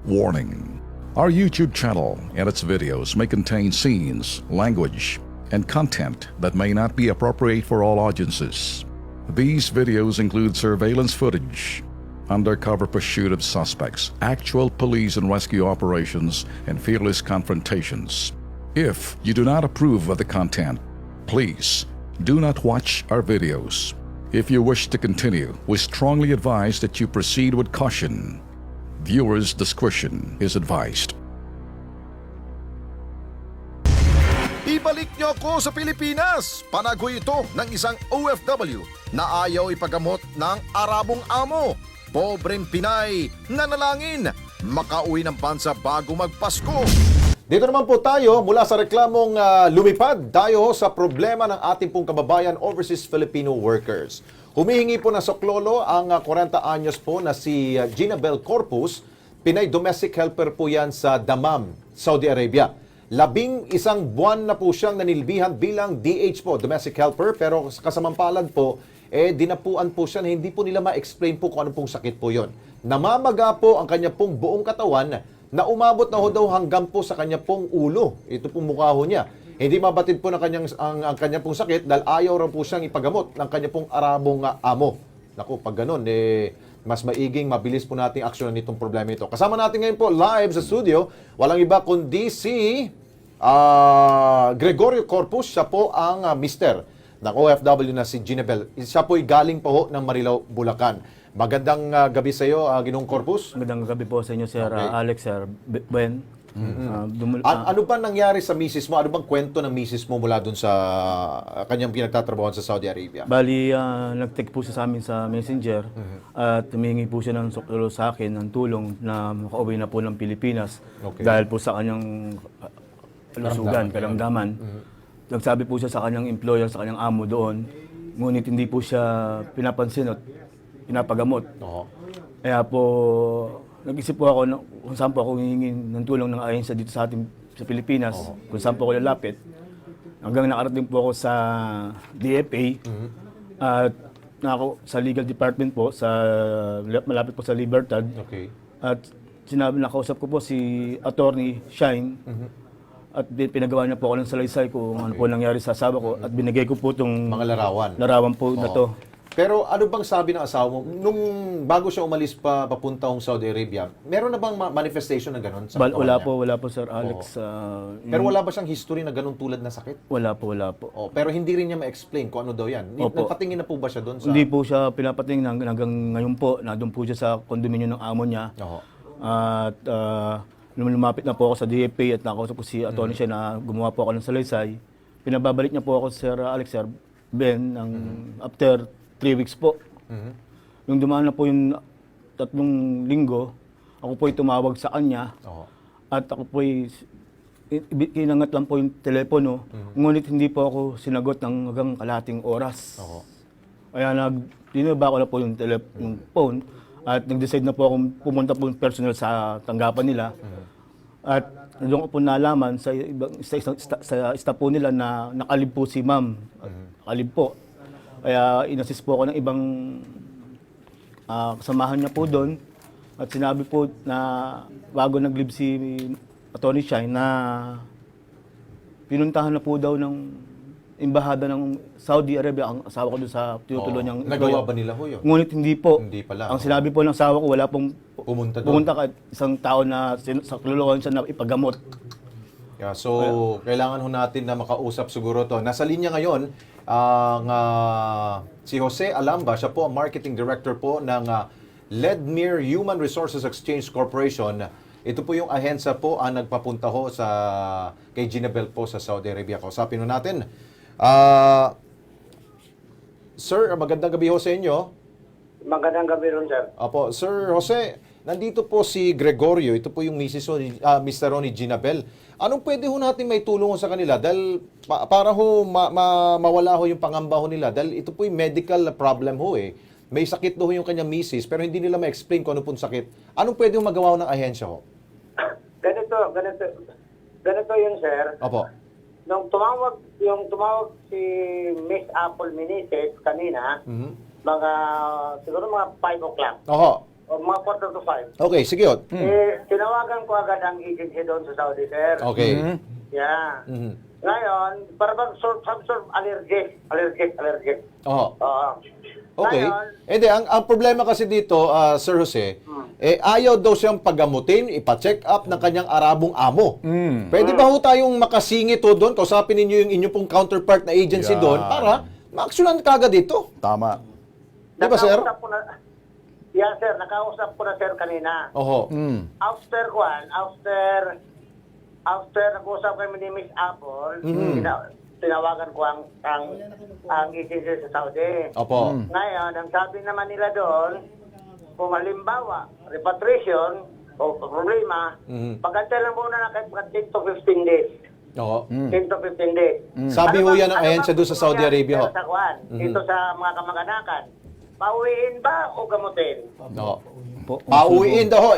Warning. Our YouTube channel and its videos may contain scenes, language, and content that may not be appropriate for all audiences. These videos include surveillance footage, undercover pursuit of suspects, actual police and rescue operations, and fearless confrontations. If you do not approve of the content, please do not watch our videos. If you wish to continue, we strongly advise that you proceed with caution. Viewers' discretion is advised. Ibalik niyo ako sa Pilipinas! Panagoy ito ng isang OFW na ayaw ipagamot ng Arabong amo. Pobreng Pinay, nanalangin, makauwi ng bansa bago magpasko. Dito naman po tayo mula sa reklamong lumipad tayo sa problema ng ating pong kababayan overseas Filipino workers. Humihingi po ng soklolo ang 40 anyos po na si Ginabel Corpus. Pinay domestic helper po yan sa Dammam, Saudi Arabia. 11 buwan na po siyang nanilbihan bilang DH po, domestic helper, pero kasamampalad po, dinapuan po siya na hindi po nila ma-explain po kung ano pong sakit po yon. Namamaga po ang kanya pong buong katawan na umabot na ho daw hanggang po sa kanya pong ulo. Ito pong mukha ho niya. Hindi mabatid po ng ang kanya pong sakit dahil ayaw rin po siyang ipagamot ng kanya pong Arabong amo. Naku, pag ganun, mas maiging, mabilis po nating aksyonan nitong problema ito. Kasama natin ngayon po live sa studio, walang iba kundi si Gregorio Corpus. Siya po ang mister ng OFW na si Ginabel. Siya po'y galing po ho ng Marilao, Bulacan. Magandang gabi sa iyo, Ginong Corpus. Magandang gabi po sa inyo, Sir Alex, Sir Ben. Ano ba nangyari sa misis mo? Ano bang kwento ng misis mo mula dun sa kanyang pinagtatrabahoan sa Saudi Arabia? Bali, nag-text po siya sa amin sa Messenger at humingi po siya ng suklolo sa akin ng tulong na makauwi na po ng Pilipinas dahil po sa kanyang karamdaman. Nagsabi po siya sa kanyang employer, sa kanyang amo doon, ngunit hindi po siya pinapansin at pinapagamot. Kaya po, nag-isip po ako kung saan po ako hihingin ng tulong ng ahensya dito sa ating sa Pilipinas, kung saan po ako lalapit. Hanggang nakarating po ako sa DFA at sa legal department po, malapit po sa Libertad. At nakausap ko po si Attorney Shine at pinagawa niya po ako ng salaysay kung ano po nangyari sa asawa ko at binigay ko po itong mga larawan po na to. Pero ano bang sabi ng asawa mo? Nung bago siya umalis papunta ng Saudi Arabia, meron na bang manifestation na gano'n? Wala po, Sir Alex. Pero wala ba siyang history na gano'n tulad na sakit? Wala po. Pero hindi rin niya ma-explain kung ano daw yan. Nagpatingin na po ba siya doon? Hindi po siya pinapatingin hanggang ngayon po. Nandun po siya sa kondominyo ng amo niya. At lumapit na po ako sa DFA at nakausap ko si attorney siya na gumawa po ako ng salaysay. Pinababalik niya po ako, Sir Alex, Sir Ben, after 3 weeks po. Nung dumaan na po yung 3 linggo, ako po'y tumawag sa kanya at ako po'y inangat lang po yung telepono, ngunit hindi po ako sinagot ng hanggang kalahating oras. Kaya dinaba ko na po yung phone at nag-decide na po akong pumunta po yung personal sa tanggapan nila. At doon ko po nalaman sa staff po nila na nakalib po si ma'am. Nakalib po. Kaya inassist po ako ng ibang kasamahan niya po doon. At sinabi po na bago nag-leave si Attorney Shine na pinuntahan na po daw ng embahada ng Saudi Arabia ang asawa ko doon sa tinutuloy niyang nagawa ba nila ho yun? Ngunit hindi po. Hindi pala. Ang sinabi po ng asawa ko, wala pong pumunta kahit isang tao na sa kaluluhan siya na ipagamot. Yeah, so, kailangan ho natin na makausap siguro to. Nasa linya ngayon, si Jose Alamba, siya po ang Marketing Director po ng Ledmere Human Resources Exchange Corporation. Ito po yung ahensya po ang nagpapunta ho kay Ginabel po sa Saudi Arabia. Kausapin ho natin. Sir, magandang gabi ho sa inyo. Magandang gabi ron, sir. Apo, Sir Jose, nandito po si Gregorio. Ito po yung Mr. Ronnie Ginabel. Anong pwede ho natin may tulong sa kanila? Dahil para ho mawala ho yung pangamba ho nila. Dahil ito po yung medical problem ho eh. May sakit ho yung kanyang misis pero hindi nila ma-explain kung ano pong sakit. Anong pwede ho magawa ng ahensya ho? Ganito yun, sir. Opo. Nung tumawag si Miss Apple Menezes kanina, siguro mga 5 o'clock. Oho. mga quarter to 5. Okay, sige. Tinawagan ko agad ang agency doon sa Saudi, sir. Okay. Yeah. Mhm. Ngayon, para bang some sort of allergic. Oo. Oo. Okay. Ngayon, Hindi, ang problema kasi dito, Sir Jose, ayaw daw siyang pagamutin, ipa-check up ng kanyang Arabong amo. Pwede ba ho tayong makasingit ho doon? Kausapin ninyo yung inyong pong counterpart na agency Yan. doon para ma-actionan kagad dito. Tama. Di ba, sir? nakausap ko na, yeah, sir. Nakausap ko na, sir, kanina. Oho. After nag-usap kami ni Miss Apple, tinawagan ko ang agency sa Saudi. Opo. Ngayon, ang sabi naman nila doon, kung halimbawa, repatriation o problema, pag-antay lang muna na kahit 10 to 15 days. Oho. 10 to 15 days. Sabi ho yan ng ahensya doon sa Saudi Arabia ho. Sa Kuan, dito sa mga kamag-anakan, pauwiin ba o gamutin? No. Po, Pauwiin daw ho.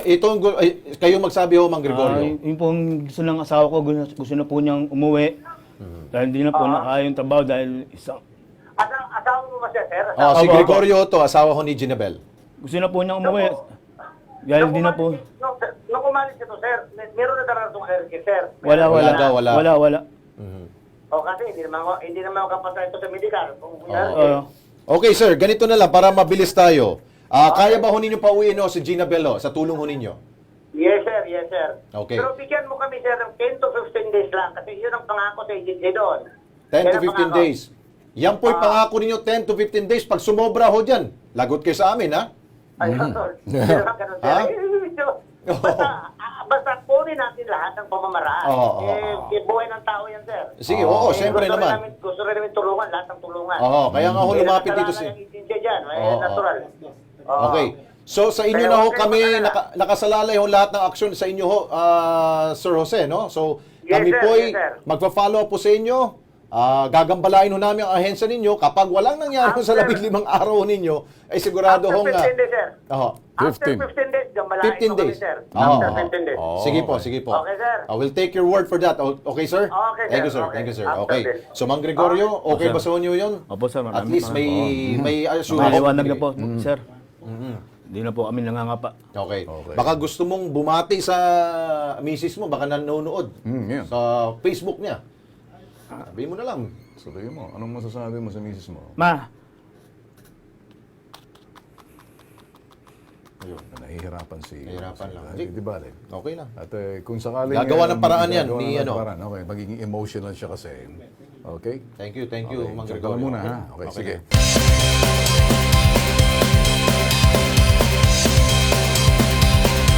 Kayo magsabi ho, Mang Gregorio. yung pong gusto ng asawa ko, gusto na po niyang umuwi. Dahil hindi na po nakaya yung trabaho dahil isang... Asawa mo ba siya, sir? Si Opo. Gregorio to, asawa ho ni Ginabel. Gusto na po niyang umuwi. Dahil hindi na po... Nung umalis ito, sir, meron na talaga itong allergy, sir. Wala. Wala. O kasi hindi naman ako kapasa ito sa medical. Kung Okay, sir. Ganito na lang para mabilis tayo. Kaya ba ho ninyo pauwiin ho si Ginabel ho, sa tulong ho ninyo? Yes, sir. Okay. Pero bigyan mo kami, sir, ng 10 to 15 days lang kasi yun ang pangako sa agency doon. 10 Yan to ang 15 pangako. days. Yan po'y pangako ninyo 10 to 15 days. Pag sumobra ho dyan, lagot kayo sa amin, ha? Ayun, hindi naman ganun, sir. Basta kunin natin lahat ng pamamaraan. Buhay ng tao yan, sir. Sige, siyempre naman. Gusto rin namin tulungan, lahat ng tulungan. Kaya nga ho lumapit dito si... Natural. Okay. So sa inyo Kaya na ho huwag kami kayong mag-alala. nakasalalay ho lahat ng aksyon sa inyo ho, Sir Jose, no? So Yes, kami sir. po'y Yes, sir. magpa-follow up po sa inyo. Gagambalain ho namin ang ahensya ninyo. Kapag walang nangyari ho sa After- 15 araw ninyo, ay sigurado After hong... 15 days, sir. After After 15. 15 days, gambalain 15 ko days. kami, sir. Oo. After 15 days. Sige po. Okay, sir. I will take your word for that. Okay, sir? Okay, sir. Thank you, sir. Okay. Thank you, sir. After Okay. this. So, Mang Gregorio, okay sir. ba sa inyo yun? Opo, sir. At least may assurance. Maliwanag na po, sir. Hindi na po kami nangangapa. Okay. Baka gusto mong bumati sa misis mo, baka nanonood yan. sa Facebook niya. Sabihin mo na lang. Sabihin mo, anong masasabi mo sa misis mo? Ma, Ayun, nahihirapan Nahihirapan lang. Di ba? Okay lang. At kung sakaling... Gagawa ng paraan yan, gagawa ni ng ano. paraan. Okay, magiging emotional siya kasi. Okay? Thank you, Okay, Mang so Gregorio. muna, Okay. ha? Okay, Okay. sige.